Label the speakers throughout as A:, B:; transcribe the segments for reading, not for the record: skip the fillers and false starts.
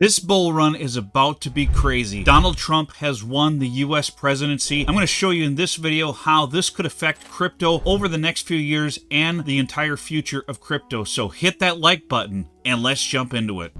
A: This bull run is about to be crazy. Donald Trump has won the US presidency. I'm going to show you in this video how this could affect crypto over the next few years and the entire future of crypto. So hit that like button and let's jump into it.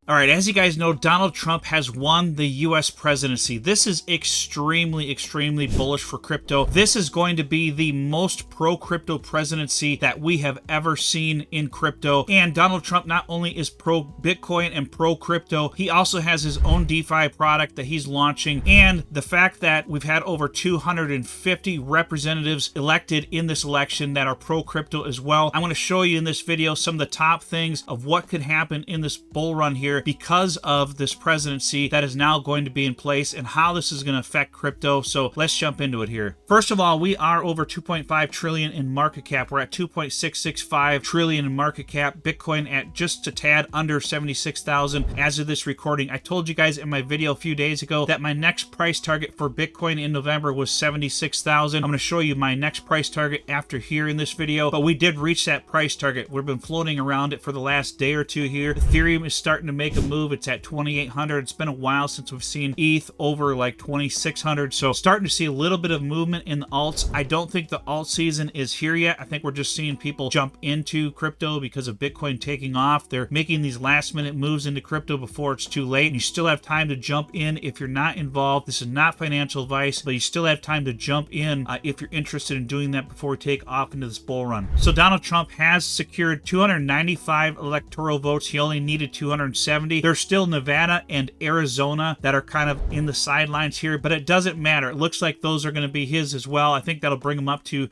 A: All right, as you guys know, Donald Trump has won the US presidency. This is extremely bullish for crypto. This is going to be the most pro-crypto presidency that we have ever seen in crypto. And Donald Trump not only is pro-Bitcoin and pro-crypto, he also has his own DeFi product that he's launching. And the fact that we've had over 250 representatives elected in this election that are pro-crypto as well. I'm going to show you in this video some of the top things of what could happen in this bull run here because of this presidency that is now going to be in place and how this is going to affect crypto. So let's jump into it here. First of all, we are over 2.5 trillion in market cap. We're at 2.665 trillion in market cap. Bitcoin at just a tad under 76,000 as of this recording. I told you guys in my video a few days ago that my next price target for Bitcoin in November was 76,000. I'm going to show you my next price target after here in this video, but we did reach that price target. We've been floating around it for the last day or two here. Ethereum is starting to make a move. It's at 2,800. It's been a while since we've seen ETH over like 2,600. So starting to see a little bit of movement in the alts. I don't think the alt season is here yet. I think we're just seeing people jump into crypto because of Bitcoin taking off. They're making these last minute moves into crypto before it's too late. And you still have time to jump in if you're not involved. This is not financial advice, but you still have time to jump in if you're interested in doing that before we take off into this bull run. So Donald Trump has secured 295 electoral votes. He only needed 270. There's still Nevada and Arizona that are kind of in the sidelines here, but it doesn't matter. It looks like those are going to be his as well. I think that'll bring him up to,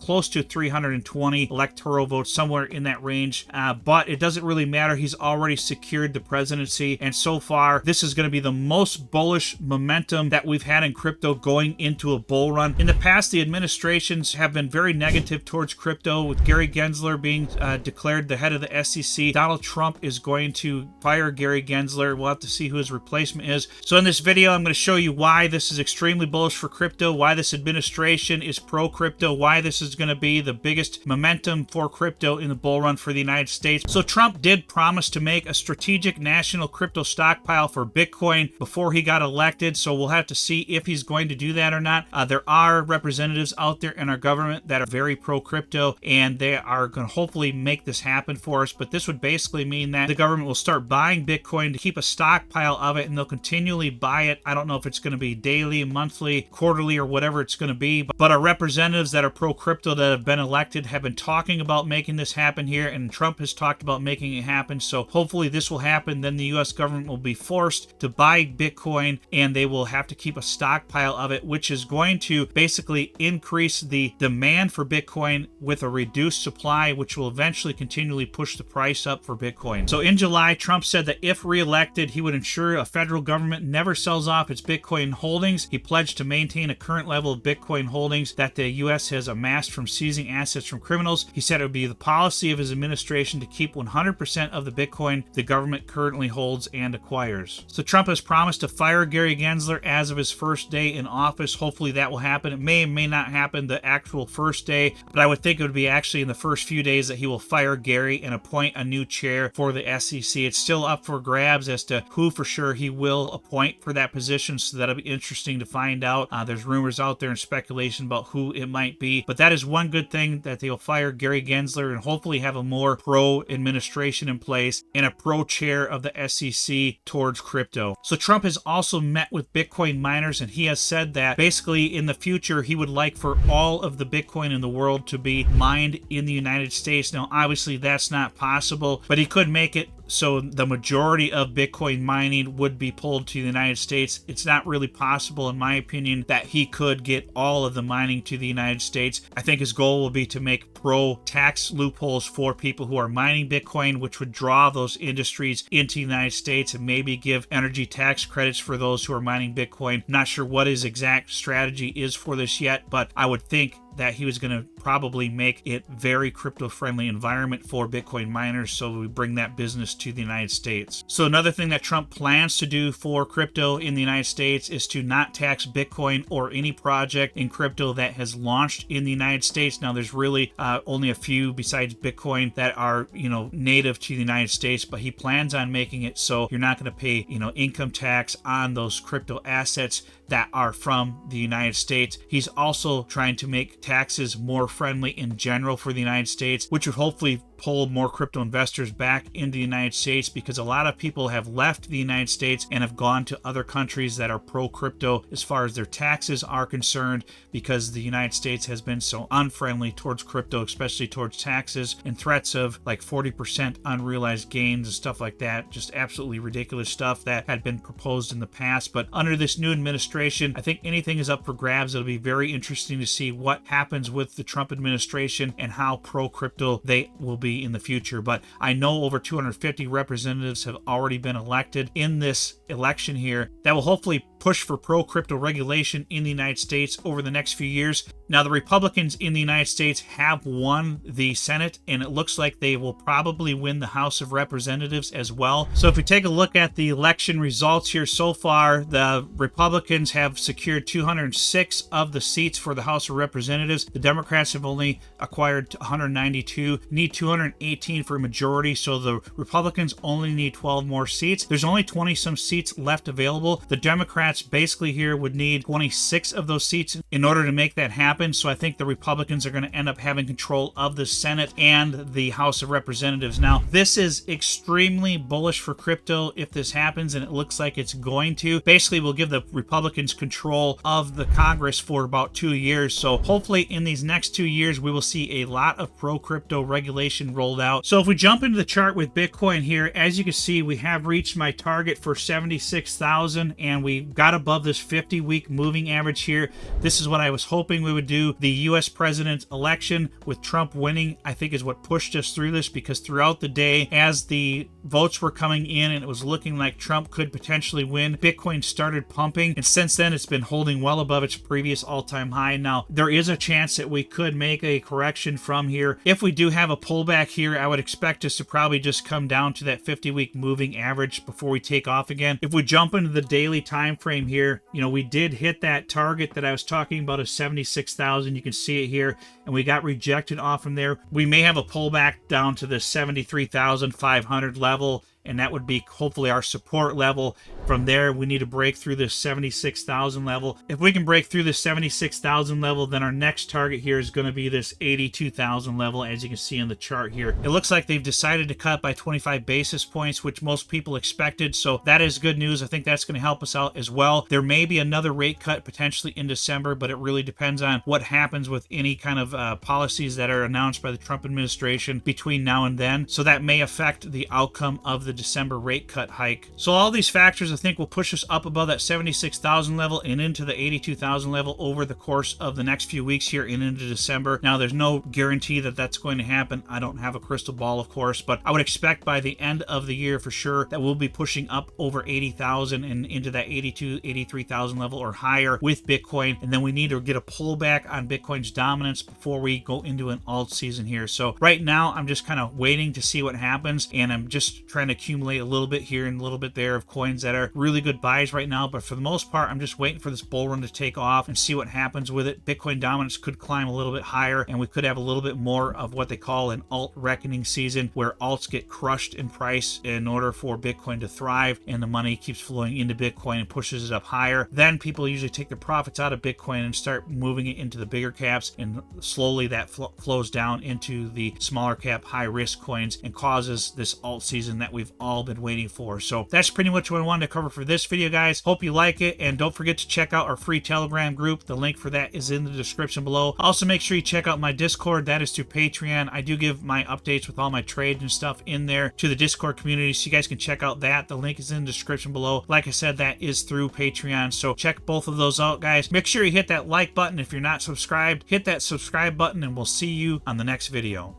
A: close to 320 electoral votes, somewhere in that range. But it doesn't really matter. He's already secured the presidency, and so far, this is going to be the most bullish momentum that we've had in crypto going into a bull run. In the past, the administrations have been very negative towards crypto, with Gary Gensler being declared the head of the SEC. Donald Trump is going to fire Gary Gensler. We'll have to see who his replacement is. So in this video, I'm going to show you why this is extremely bullish for crypto, why this administration is pro-crypto, why this is going to be the biggest momentum for crypto in the bull run for the United States. So Trump did promise to make a strategic national crypto stockpile for Bitcoin before he got elected. So we'll have to see if he's going to do that or not. There are representatives out there in our government that are very pro-crypto, and they are going to hopefully make this happen for us. But this would basically mean that the government will start buying Bitcoin to keep a stockpile of it, and they'll continually buy it. I don't know if it's going to be daily, monthly, quarterly, or whatever it's going to be, but our representatives that are pro-crypto that have been elected have been talking about making this happen here, and Trump has talked about making it happen. So hopefully this will happen. Then the US government will be forced to buy Bitcoin, and they will have to keep a stockpile of it, which is going to basically increase the demand for Bitcoin with a reduced supply, which will eventually continually push the price up for Bitcoin. So in July, Trump said that if reelected, he would ensure a federal government never sells off its Bitcoin holdings. He pledged to maintain a current level of Bitcoin holdings that the U.S. has amassed from seizing assets from criminals. He said it would be the policy of his administration to keep 100% of the Bitcoin the government currently holds and acquires. So Trump has promised to fire Gary Gensler as of his first day in office. Hopefully that will happen. It may or may not happen the actual first day, but I would think it would be actually in the first few days that he will fire Gary and appoint a new chair for the SEC. It's still up for grabs as to who for sure he will appoint for that position, so that'll be interesting to find out. There's rumors out there and speculation about who it might be, but that is one good thing, that they'll fire Gary Gensler and hopefully have a more pro administration in place and a pro chair of the SEC towards crypto. So Trump has also met with Bitcoin miners, and he has said that basically in the future he would like for all of the Bitcoin in the world to be mined in the United States. Now obviously that's not possible, but he could make it so the majority of Bitcoin mining would be pulled to the United States. It's not really possible, in my opinion, that he could get all of the mining to the United States. I think his goal will be to make pro tax loopholes for people who are mining Bitcoin, which would draw those industries into the United States and maybe give energy tax credits for those who are mining Bitcoin. Not sure what his exact strategy is for this yet, but I would think that he was going to probably make it very crypto-friendly environment for Bitcoin miners, so we bring that business to the United States. So another thing that Trump plans to do for crypto in the United States is to not tax Bitcoin or any project in crypto that has launched in the United States. Now, there's really only a few besides Bitcoin that are, native to the United States, but he plans on making it so you're not going to pay, income tax on those crypto assets that are from the United States. He's also trying to make taxes more friendly in general for the United States, which would hopefully pull more crypto investors back into the United States, because a lot of people have left the United States and have gone to other countries that are pro-crypto as far as their taxes are concerned, because the United States has been so unfriendly towards crypto, especially towards taxes and threats of like 40% unrealized gains and stuff like that. Just absolutely ridiculous stuff that had been proposed in the past. But under this new administration, I think anything is up for grabs. It'll be very interesting to see what happens with the Trump administration and how pro-crypto they will be in the future. But I know over 250 representatives have already been elected in this election here that will hopefully push for pro-crypto regulation in the United States over the next few years. Now, the Republicans in the United States have won the Senate, and it looks like they will probably win the House of Representatives as well. So if we take a look at the election results here so far, the Republicans have secured 206 of the seats for the House of Representatives. The Democrats have only acquired 192, need 218 for a majority, so the Republicans only need 12 more seats. There's only 20 some seats left available. The Democrats basically here would need 26 of those seats in order to make that happen. So I think the Republicans are going to end up having control of the Senate and the House of Representatives. Now, this is extremely bullish for crypto if this happens, and it looks like it's going to. Basically, we'll give the Republicans control of the Congress for about 2 years. So hopefully in these next 2 years, we will see a lot of pro-crypto regulation rolled out. So if we jump into the chart with Bitcoin here, as you can see, we have reached my target for 76,000, and we got above this 50-week moving average here. This is what I was hoping we would do. The U.S. president election with Trump winning, I think, is what pushed us through this, because throughout the day, as the votes were coming in and it was looking like Trump could potentially win, Bitcoin started pumping, and since then it's been holding well above its previous all-time high. Now, there is a chance that we could make a correction from here. If we do have a pullback here, I would expect us to probably just come down to that 50-week moving average before we take off again. If we jump into the daily time frame here, we did hit that target that I was talking about of 76,000. You can see it here, and we got rejected off from there. We may have a pullback down to the 73,500 level, and that would be hopefully our support level. From there, we need to break through this 76,000 level. If we can break through the 76,000 level, then our next target here is going to be this 82,000 level, as you can see in the chart here. It looks like they've decided to cut by 25 basis points, which most people expected, so that is good news. I think that's going to help us out as well. There may be another rate cut potentially in December, but it really depends on what happens with any kind of policies that are announced by the Trump administration between now and then. So that may affect the outcome of the December rate cut hike. So all these factors, I think, will push us up above that 76,000 level and into the 82,000 level over the course of the next few weeks here and into December. Now, there's no guarantee that that's going to happen. I don't have a crystal ball, of course, but I would expect by the end of the year for sure that we'll be pushing up over 80,000 and into that 82, 83,000 level or higher with Bitcoin. And then we need to get a pullback on Bitcoin's dominance before we go into an alt season here. So right now, I'm just kind of waiting to see what happens, and I'm just trying to accumulate a little bit here and a little bit there of coins that are really good buys right now. But for the most part, I'm just waiting for this bull run to take off and see what happens with it. Bitcoin dominance could climb a little bit higher, and we could have a little bit more of what they call an alt reckoning season, where alts get crushed in price in order for Bitcoin to thrive, and the money keeps flowing into Bitcoin and pushes it up higher. Then people usually take their profits out of Bitcoin and start moving it into the bigger caps, and slowly that flows down into the smaller cap high risk coins and causes this alt season that we've all been waiting for. So that's pretty much what I wanted to cover for this video, guys. Hope you like it, and don't forget to check out our free Telegram group. The link for that is in the description below. Also, make sure you check out my Discord. That is through Patreon. I do give my updates with all my trades and stuff in there to the Discord community, so you guys can check out that. The link is in the description below. Like I said, that is through Patreon, so check both of those out, guys. Make sure you hit that like button if you're not subscribed. Hit that subscribe button, and we'll see you on the next video.